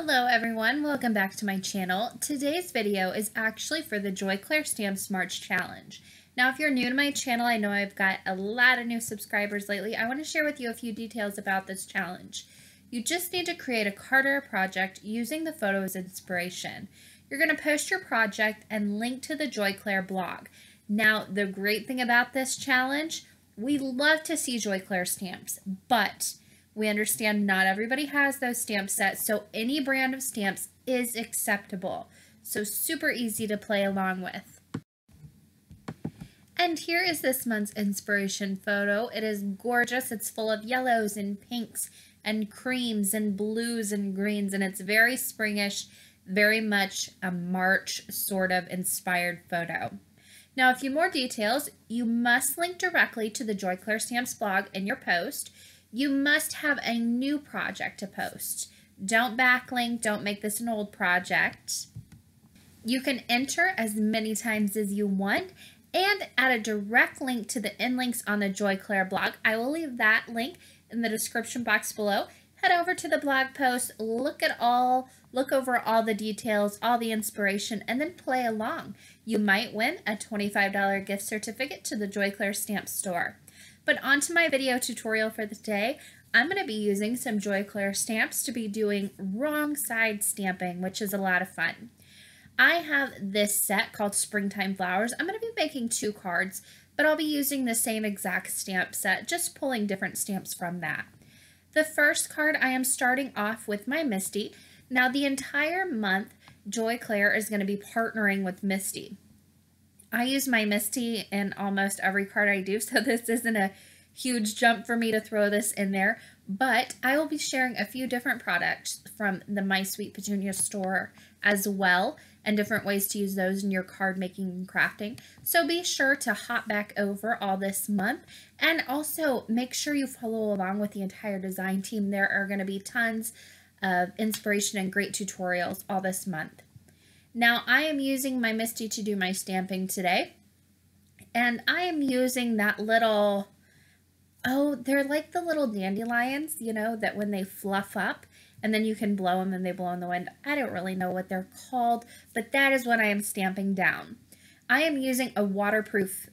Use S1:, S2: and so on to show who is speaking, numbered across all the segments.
S1: Hello everyone, welcome back to my channel. Today's video is actually for the Clair Stamps March Challenge. Now if you're new to my channel, I know I've got a lot of new subscribers lately. I want to share with you a few details about this challenge. You just need to create a card or a project using the photo as inspiration. You're going to post your project and link to the Clair blog. Now the great thing about this challenge, we love to see Clair stamps, but we understand not everybody has those stamp sets, so any brand of stamps is acceptable. So super easy to play along with. And here is this month's inspiration photo. It is gorgeous. It's full of yellows and pinks and creams and blues and greens, and it's very springish, very much a March sort of inspired photo. Now, a few more details. You must link directly to the Clair Stamps blog in your post. You must have a new project to post. Don't backlink, don't make this an old project. You can enter as many times as you want and add a direct link to the end links on the Clair blog. I will leave that link in the description box below. Head over to the blog post, look over all the details, all the inspiration, and then play along. You might win a $25 gift certificate to the Clair Stamp store. But on to my video tutorial for the day. I'm going to be using some Clair stamps to be doing wrong side stamping, which is a lot of fun. I have this set called Springtime Flowers. I'm going to be making 2 cards, but I'll be using the same exact stamp set, just pulling different stamps from that. The first card, I am starting off with my Misty. Now the entire month, Clair is going to be partnering with Misty. I use my Misty in almost every card I do, so this isn't a huge jump for me to throw this in there, but I will be sharing a few different products from the My Sweet Petunia store as well, and different ways to use those in your card making and crafting. So be sure to hop back over all this month, and also make sure you follow along with the entire design team. There are going to be tons of inspiration and great tutorials all this month. Now I am using my Misty to do my stamping today, and I am using that little, oh, they're like the little dandelions, you know, that when they fluff up and then you can blow them and they blow in the wind. I don't really know what they're called, but that is what I am stamping down. I am using a waterproof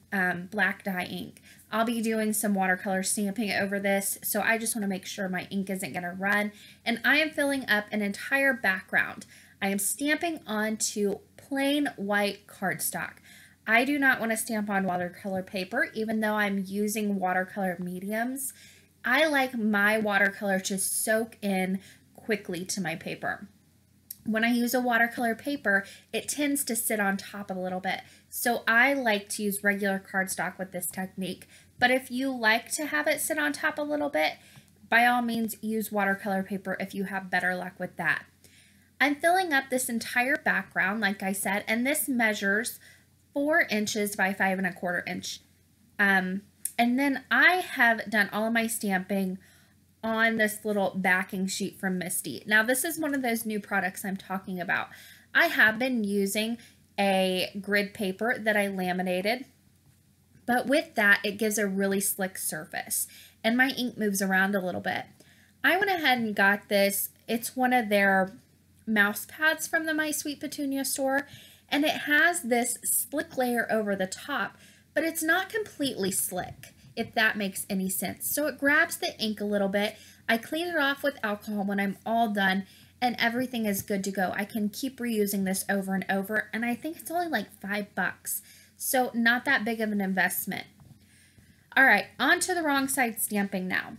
S1: black dye ink. I'll be doing some watercolor stamping over this, so I just want to make sure my ink isn't going to run, and I am filling up an entire background. I am stamping onto plain white cardstock. I do not want to stamp on watercolor paper, even though I'm using watercolor mediums. I like my watercolor to soak in quickly to my paper. When I use a watercolor paper, it tends to sit on top a little bit. So I like to use regular cardstock with this technique. But if you like to have it sit on top a little bit, by all means use watercolor paper if you have better luck with that. I'm filling up this entire background, like I said, and this measures 4 inches by 5¼ inch. And then I have done all of my stamping on this little backing sheet from Misty. Now this is one of those new products I'm talking about. I have been using a grid paper that I laminated, but with that it gives a really slick surface and my ink moves around a little bit. I went ahead and got this. It's one of their mouse pads from the My Sweet Petunia store, and it has this slick layer over the top, but it's not completely slick, if that makes any sense. So it grabs the ink a little bit. I clean it off with alcohol when I'm all done, and everything is good to go. I can keep reusing this over and over, and I think it's only like $5, so not that big of an investment. All right, on to the wrong side stamping now.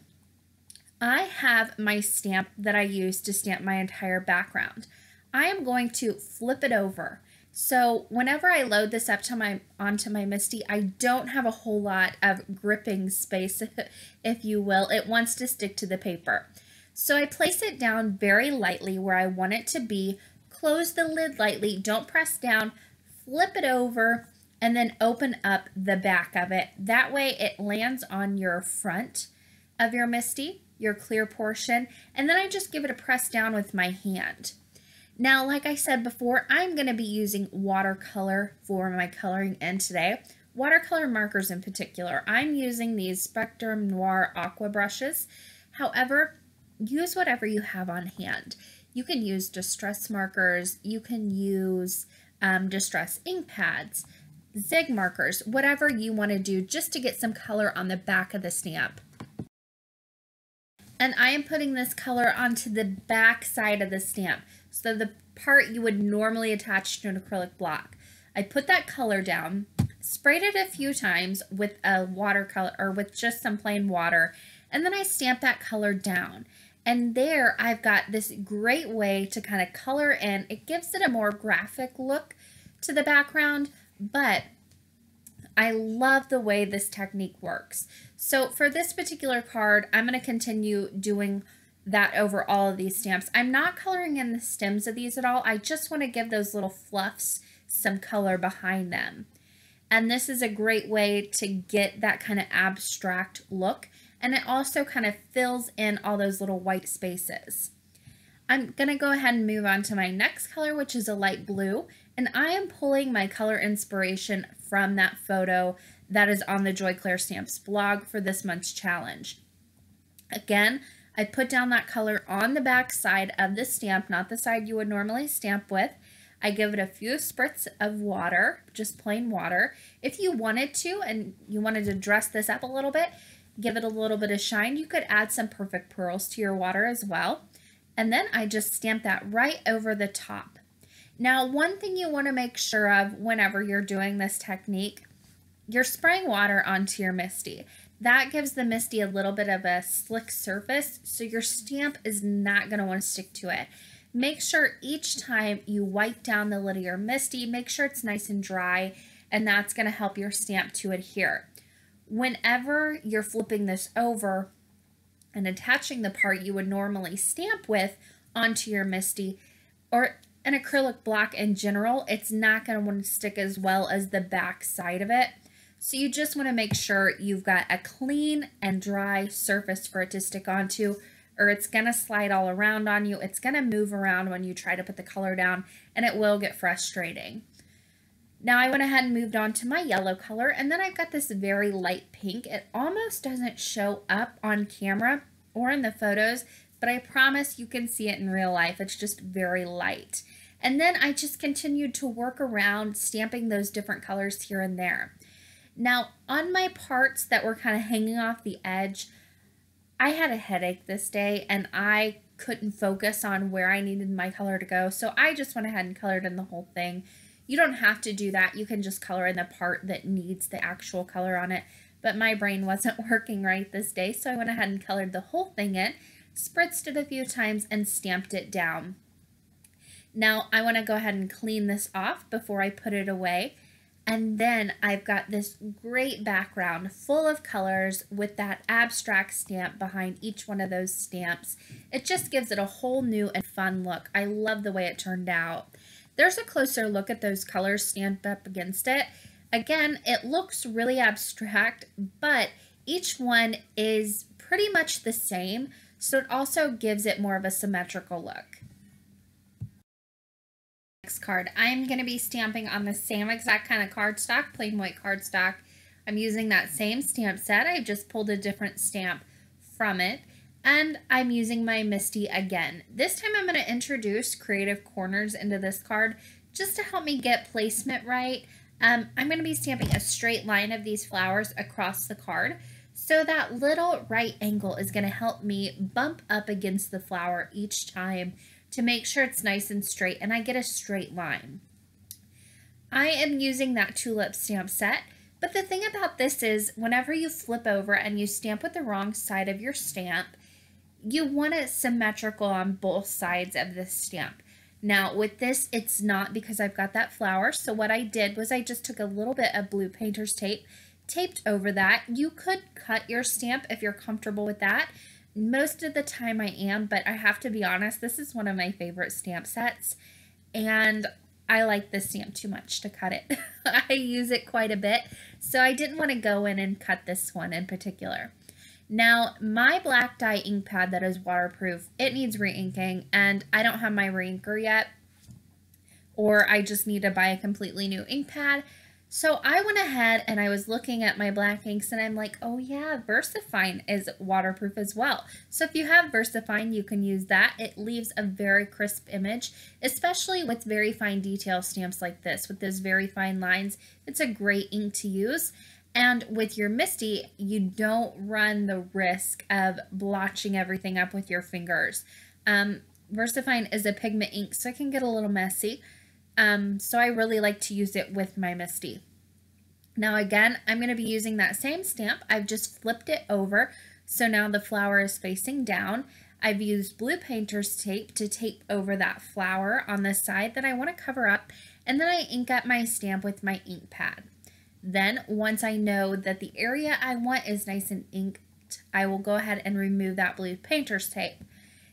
S1: I have my stamp that I use to stamp my entire background. I am going to flip it over. So whenever I load this up to onto my Misty, I don't have a whole lot of gripping space, if you will. It wants to stick to the paper. So I place it down very lightly where I want it to be, close the lid lightly, don't press down, flip it over, and then open up the back of it. That way it lands on your front of your Misty, your clear portion, and then I just give it a press down with my hand. Now, like I said before, I'm going to be using watercolor for my coloring in today. Watercolor markers in particular. I'm using these Spectrum Noir Aqua brushes. However, use whatever you have on hand. You can use distress markers, you can use distress ink pads, zig markers, whatever you want to do just to get some color on the back of the stamp. And I am putting this color onto the back side of the stamp, so the part you would normally attach to an acrylic block. I put that color down, sprayed it a few times with a watercolor or with just some plain water, and then I stamped that color down. And there I've got this great way to kind of color in. It gives it a more graphic look to the background, but I love the way this technique works. So for this particular card, I'm going to continue doing that over all of these stamps. I'm not coloring in the stems of these at all. I just want to give those little fluffs some color behind them. And this is a great way to get that kind of abstract look. And it also kind of fills in all those little white spaces. I'm going to go ahead and move on to my next color, which is a light blue. And I am pulling my color inspiration from that photo that is on the Joy Clair Stamps blog for this month's challenge. Again, I put down that color on the back side of the stamp, not the side you would normally stamp with. I give it a few spritz of water, just plain water. If you wanted to and you wanted to dress this up a little bit, give it a little bit of shine, you could add some perfect pearls to your water as well. And then I just stamp that right over the top. Now, one thing you want to make sure of whenever you're doing this technique, you're spraying water onto your Misty. That gives the Misty a little bit of a slick surface, so your stamp is not going to want to stick to it. Make sure each time you wipe down the lid of your Misty, make sure it's nice and dry, and that's going to help your stamp to adhere. Whenever you're flipping this over and attaching the part you would normally stamp with onto your Misty, or an acrylic block in general, it's not going to want to stick as well as the back side of it. So you just want to make sure you've got a clean and dry surface for it to stick onto, or it's going to slide all around on you. It's going to move around when you try to put the color down, and it will get frustrating. Now I went ahead and moved on to my yellow color, and then I've got this very light pink. It almost doesn't show up on camera or in the photos, but I promise you can see it in real life. It's just very light. And then I just continued to work around stamping those different colors here and there. Now, on my parts that were kind of hanging off the edge, I had a headache this day and I couldn't focus on where I needed my color to go, so I just went ahead and colored in the whole thing. You don't have to do that. You can just color in the part that needs the actual color on it, but my brain wasn't working right this day, so I went ahead and colored the whole thing in, spritzed it a few times, and stamped it down. Now I want to go ahead and clean this off before I put it away. And then I've got this great background full of colors with that abstract stamp behind each one of those stamps. It just gives it a whole new and fun look. I love the way it turned out. There's a closer look at those colors stamped up against it. Again, it looks really abstract, but each one is pretty much the same, so it also gives it more of a symmetrical look. Next card, I'm going to be stamping on the same exact kind of cardstock, plain white cardstock. I'm using that same stamp set. I just pulled a different stamp from it, and I'm using my Misty again. This time I'm going to introduce creative corners into this card just to help me get placement right. I'm going to be stamping a straight line of these flowers across the card, so that little right angle is going to help me bump up against the flower each time to make sure it's nice and straight and I get a straight line. I am using that tulip stamp set, but the thing about this is whenever you flip over and you stamp with the wrong side of your stamp, you want it symmetrical on both sides of the stamp. Now with this, it's not, because I've got that flower, so what I did was I just took a little bit of blue painter's tape, taped over that. You could cut your stamp if you're comfortable with that. Most of the time I am, but I have to be honest, this is one of my favorite stamp sets, and I like this stamp too much to cut it. I use it quite a bit, so I didn't want to go in and cut this one in particular. Now, my black dye ink pad that is waterproof, it needs re-inking, and I don't have my re-inker yet, or I just need to buy a completely new ink pad. So I went ahead and I was looking at my black inks and I'm like, oh yeah, VersaFine is waterproof as well. So if you have VersaFine, you can use that. It leaves a very crisp image, especially with very fine detail stamps like this, with those very fine lines. It's a great ink to use. And with your Misty, you don't run the risk of blotching everything up with your fingers. VersaFine is a pigment ink, so it can get a little messy. So I really like to use it with my Misty. Now again, I'm going to be using that same stamp. I've just flipped it over, so now the flower is facing down. I've used blue painter's tape to tape over that flower on the side that I want to cover up, and then I ink up my stamp with my ink pad. Then once I know that the area I want is nice and inked, I will go ahead and remove that blue painter's tape.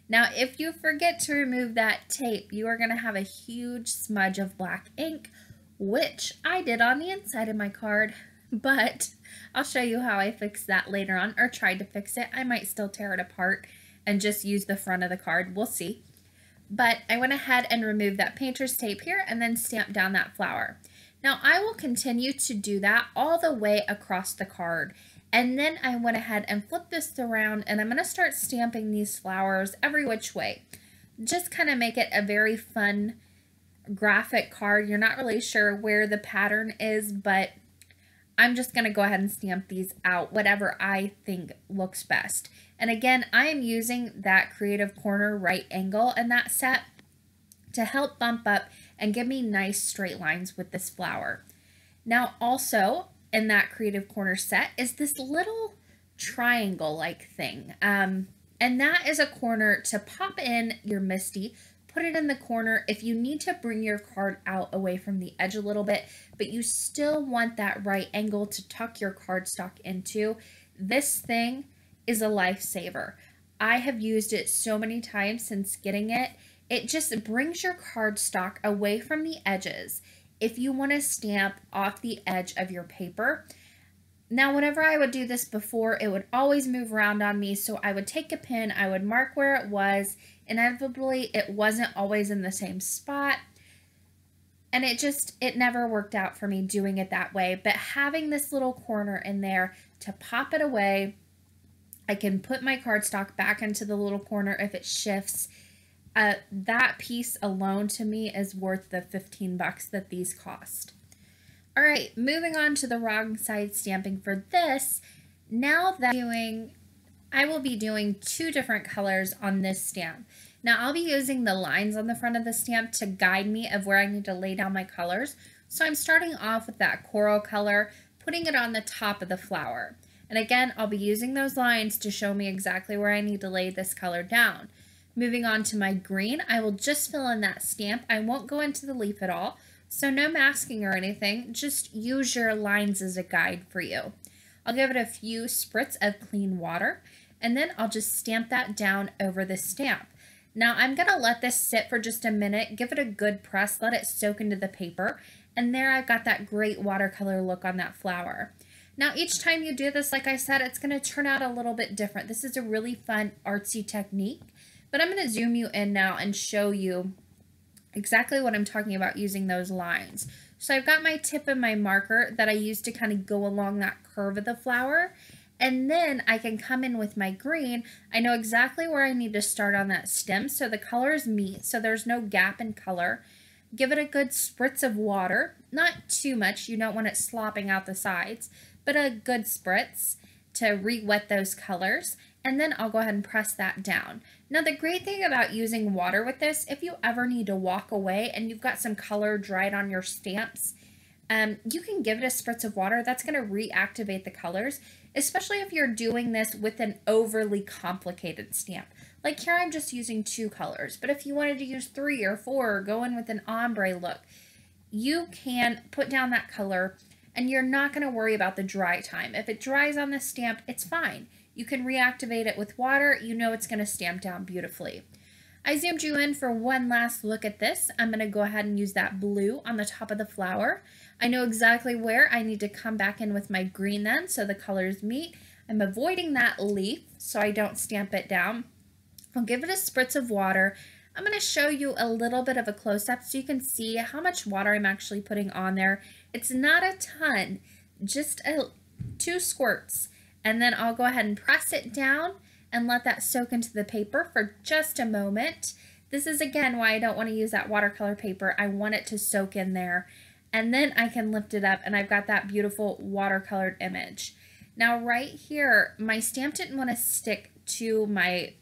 S1: Now, if you forget to remove that tape, you are going to have a huge smudge of black ink, which I did on the inside of my card, but I'll show you how I fixed that later on, or tried to fix it. I might still tear it apart and just use the front of the card. We'll see. But I went ahead and removed that painter's tape here and then stamped down that flower. Now, I will continue to do that all the way across the card. And then I went ahead and flipped this around and I'm going to start stamping these flowers every which way. Just kind of make it a very fun graphic card. You're not really sure where the pattern is, but I'm just going to go ahead and stamp these out, whatever I think looks best. And again, I am using that Creative Corner right angle in that set to help bump up and give me nice straight lines with this flower. Now also, in that Creative Corner set is this little triangle-like thing. And that is a corner to pop in your Misty, put it in the corner if you need to bring your card out away from the edge a little bit, but you still want that right angle to tuck your cardstock into. This thing is a lifesaver. I have used it so many times since getting it. It just brings your cardstock away from the edges if you want to stamp off the edge of your paper. Now, whenever I would do this before, it would always move around on me, so I would take a pin, I would mark where it was. Inevitably, it wasn't always in the same spot, and it never worked out for me doing it that way. But having this little corner in there to pop it away, I can put my cardstock back into the little corner if it shifts. That piece alone to me is worth the 15 bucks that these cost. All right, moving on to the wrong side stamping for this. Now that I will be doing two different colors on this stamp. Now I'll be using the lines on the front of the stamp to guide me of where I need to lay down my colors. So I'm starting off with that coral color, putting it on the top of the flower. And again, I'll be using those lines to show me exactly where I need to lay this color down. Moving on to my green, I will just fill in that stamp. I won't go into the leaf at all, so no masking or anything. Just use your lines as a guide for you. I'll give it a few spritz of clean water, and then I'll just stamp that down over the stamp. Now I'm going to let this sit for just a minute, give it a good press, let it soak into the paper, and there I've got that great watercolor look on that flower. Now each time you do this, like I said, it's going to turn out a little bit different. This is a really fun artsy technique. But I'm going to zoom you in now and show you exactly what I'm talking about using those lines. So I've got my tip and my marker that I use to kind of go along that curve of the flower. And then I can come in with my green. I know exactly where I need to start on that stem so the colors meet, so there's no gap in color. Give it a good spritz of water. Not too much, you don't want it slopping out the sides, but a good spritz to re-wet those colors. And then I'll go ahead and press that down. Now the great thing about using water with this, if you ever need to walk away and you've got some color dried on your stamps, you can give it a spritz of water. That's going to reactivate the colors, especially if you're doing this with an overly complicated stamp. Like here I'm just using 2 colors, but if you wanted to use 3 or 4 or go in with an ombre look, you can put down that color and you're not going to worry about the dry time. If it dries on the stamp, it's fine. You can reactivate it with water. You know it's going to stamp down beautifully. I zoomed you in for one last look at this. I'm going to go ahead and use that blue on the top of the flower. I know exactly where I need to come back in with my green then so the colors meet. I'm avoiding that leaf so I don't stamp it down. I'll give it a spritz of water. I'm going to show you a little bit of a close-up so you can see how much water I'm actually putting on there. It's not a ton, just 2 squirts. And then I'll go ahead and press it down and let that soak into the paper for just a moment. This is again why I don't want to use that watercolor paper. I want it to soak in there. And then I can lift it up and I've got that beautiful watercolored image. Now right here, my stamp didn't want to stick to my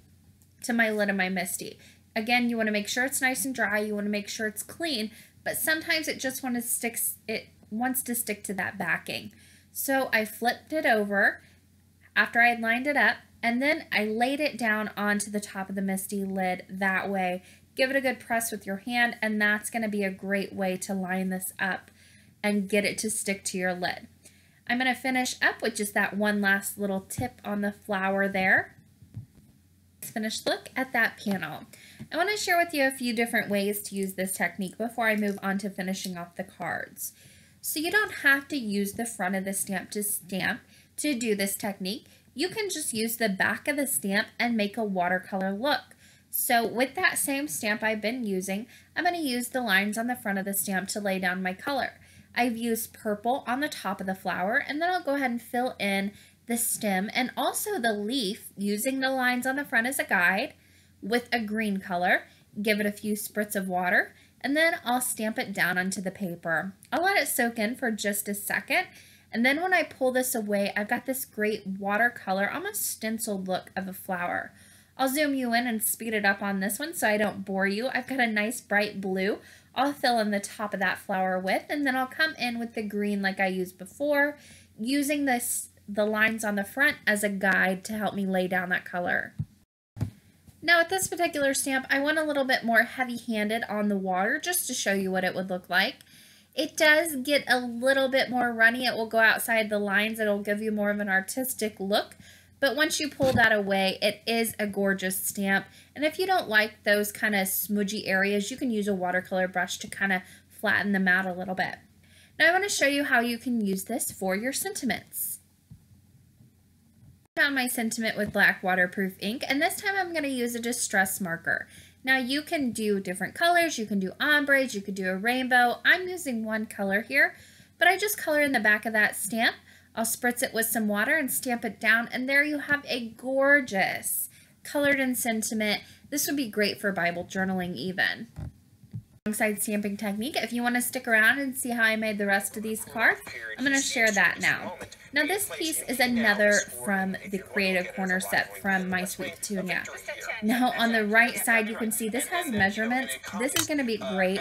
S1: lid of my Misty. Again, you want to make sure it's nice and dry. You want to make sure it's clean, but sometimes it just wants to stick to that backing. So I flipped it over after I had lined it up, and then I laid it down onto the top of the Misty lid that way. Give it a good press with your hand, and that's going to be a great way to line this up and get it to stick to your lid. I'm going to finish up with just that one last little tip on the flower there. Finished look at that panel. I want to share with you a few different ways to use this technique before I move on to finishing off the cards. So you don't have to use the front of the stamp to do this technique. You can just use the back of the stamp and make a watercolor look. So with that same stamp I've been using, I'm going to use the lines on the front of the stamp to lay down my color. I've used purple on the top of the flower, and then I'll go ahead and fill in the stem and also the leaf using the lines on the front as a guide with a green color. Give it a few spritz of water, and then I'll stamp it down onto the paper. I'll let it soak in for just a second, and then when I pull this away, I've got this great watercolor, almost stenciled look of a flower. I'll zoom you in and speed it up on this one so I don't bore you. I've got a nice bright blue I'll fill in the top of that flower with, and then I'll come in with the green like I used before, using the lines on the front as a guide to help me lay down that color. Now with this particular stamp, I went a little bit more heavy-handed on the water just to show you what it would look like. It does get a little bit more runny. It will go outside the lines. It'll give you more of an artistic look. But once you pull that away, it is a gorgeous stamp. And if you don't like those kind of smudgy areas, you can use a watercolor brush to kind of flatten them out a little bit. Now I want to show you how you can use this for your sentiments. I found my sentiment with black waterproof ink, and this time I'm going to use a distress marker. Now you can do different colors, you can do ombres, you could do a rainbow. I'm using one color here, but I just color in the back of that stamp. I'll spritz it with some water and stamp it down, and there you have a gorgeous colored in sentiment. This would be great for Bible journaling even. Alongside stamping technique, if you want to stick around and see how I made the rest of these cards, I'm going to share that now. Now this piece is another from the Creative Corner set from My Sweet Petunia. Now on the right side you can see this has measurements. This is going to be great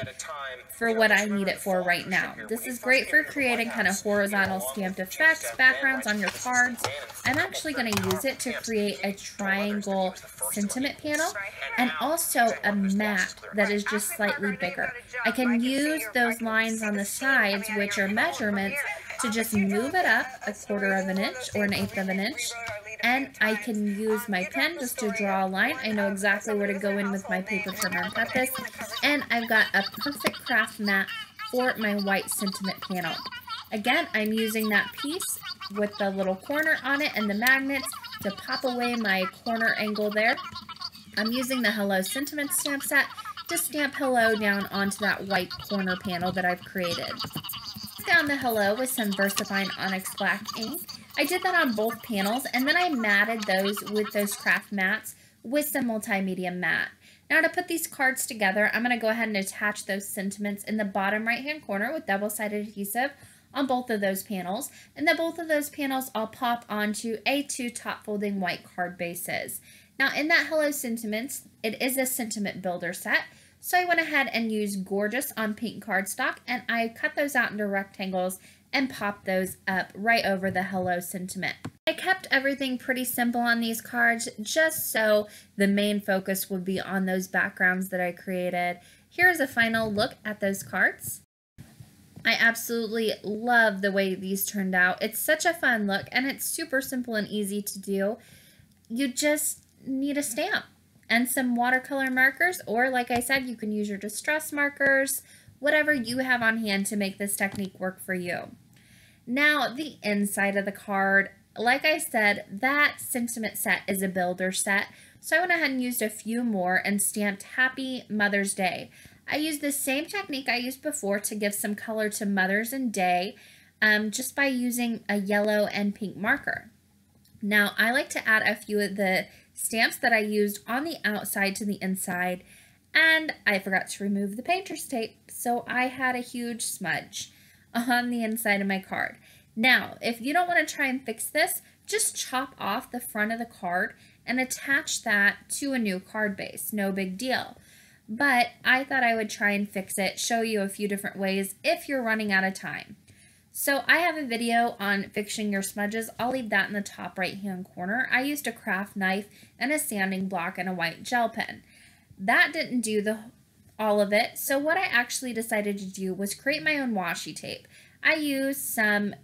S1: for what I need it for right now. This is great for creating kind of horizontal stamped effects, backgrounds on your cards. I'm actually going to use it to create a triangle sentiment panel and also a map that is just slightly bigger. I can use those lines on the sides, which are measurements, to just move it up 1/4 of an inch or 1/8 of an inch, and I can use my pen just to draw a line. I know exactly where to go in with my paper trimmer and cut this, and I've got a perfect craft mat for my white sentiment panel. Again, I'm using that piece with the little corner on it and the magnets to pop away my corner angle there. I'm using the Hello Sentiment stamp set to stamp hello down onto that white corner panel that I've created. Down the hello with some VersaFine Onyx Black ink. I did that on both panels, and then I matted those with those craft mats with some multimedia matte. Now to put these cards together, I'm going to go ahead and attach those sentiments in the bottom right hand corner with double-sided adhesive on both of those panels, and then both of those panels I'll pop onto A2 top folding white card bases. Now in that Hello Sentiments, it is a sentiment builder set. So I went ahead and used Gorgeous on pink cardstock, and I cut those out into rectangles and popped those up right over the Hello Sentiment. I kept everything pretty simple on these cards just so the main focus would be on those backgrounds that I created. Here's a final look at those cards. I absolutely love the way these turned out. It's such a fun look, and it's super simple and easy to do. You just need a stamp and some watercolor markers, or like I said, you can use your distress markers, whatever you have on hand to make this technique work for you. Now, the inside of the card, like I said, that sentiment set is a builder set, so I went ahead and used a few more and stamped Happy Mother's Day. I used the same technique I used before to give some color to Mother's and Day, just by using a yellow and pink marker. Now, I like to add a few of the stamps that I used on the outside to the inside, and I forgot to remove the painter's tape, so I had a huge smudge on the inside of my card. Now, if you don't want to try and fix this, just chop off the front of the card and attach that to a new card base. No big deal. But I thought I would try and fix it, show you a few different ways if you're running out of time. So I have a video on fixing your smudges. I'll leave that in the top right hand corner. I used a craft knife and a sanding block and a white gel pen. That didn't do all of it, so what I actually decided to do was create my own washi tape. I used some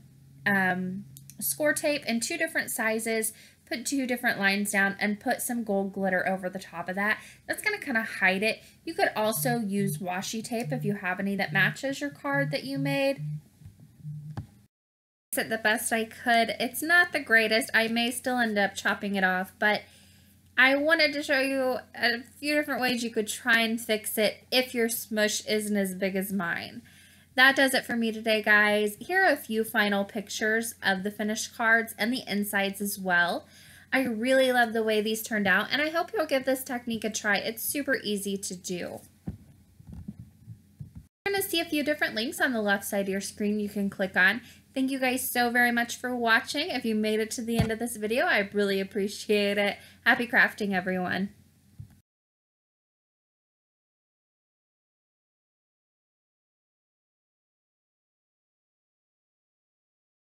S1: score tape in 2 different sizes, put 2 different lines down, and put some gold glitter over the top of that. That's going to kind of hide it. You could also use washi tape if you have any that matches your card that you made. I did the best I could. It's not the greatest. I may still end up chopping it off, but I wanted to show you a few different ways you could try and fix it if your smush isn't as big as mine. That does it for me today, guys. Here are a few final pictures of the finished cards and the insides as well. I really love the way these turned out, and I hope you'll give this technique a try. It's super easy to do. You're going to see a few different links on the left side of your screen you can click on. Thank you guys so very much for watching. If you made it to the end of this video, I really appreciate it. Happy crafting, everyone.